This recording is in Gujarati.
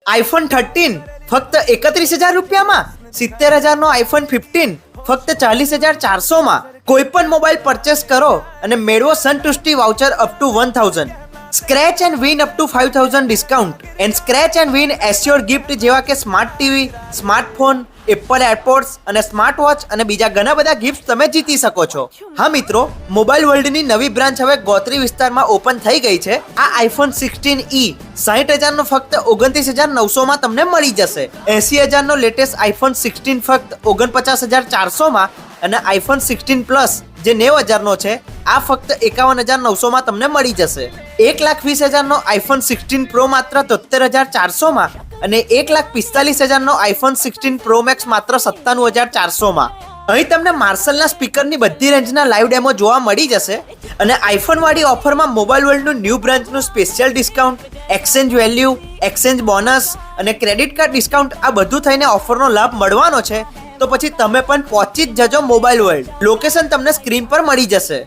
આઈફોન 13 ફક્ત 31,000 રૂપિયામાં, 70,000 નો આઈફોન 15 ફક્ત 40,400 માં. કોઈ પણ મોબાઈલ પરચેસ કરો અને મેળવો સંતુષ્ટિ voucher up to 1000. Scratch and win up to 5000 discount and scratch and win assured gift જેવા કે smart TV, smartphone, Apple AirPods અને સ્માર્ટ વોચ અને બીજા ઘણા બધા ગિફ્ટ તમે જીતી શકો છો. હા મિત્રો, મોબાઈલ વર્લ્ડની નવી બ્રાન્ચ હવે ગોત્રી વિસ્તારમાં ઓપન થઈ ગઈ છે. આ આઈફોન 16e 60,000 નો ફક્ત 29,900 માં તમને મળી જશે. 80,000 નો લેટેસ્ટ આઈફોન 16 ફક્ત 49,400 માં અને આઈફોન 16 પ્લસ જે 90,000 નો છે આ ફક્ત 51,900 માં તમને મળી જશે. 1,20,000 નો આઈફોન 16 પ્રો માત્ર 73,400 માં અને 1,45,000 નો આઈફોન 16 પ્રો મેક્સ માત્ર 97,400 માં. અહીં તમને માર્શલના સ્પીકરની બધી રેન્જના લાઈવ ડેમો જોવા મળી જશે અને આઈફોન વાળી ઓફરમાં મોબાઈલ વર્લ્ડનું ન્યૂ બ્રાન્ચનું special discount, exchange value, exchange bonus અને ક્રેડિટ કાર્ડ ડિસ્કાઉન્ટ આ બધું થઈને ઓફરનો લાભ મળવાનો છે. તો પછી તમે પણ પહોંચી જ જજો મોબાઈલ વર્લ્ડ. લોકેશન તમને સ્ક્રીન પર મળી જશે.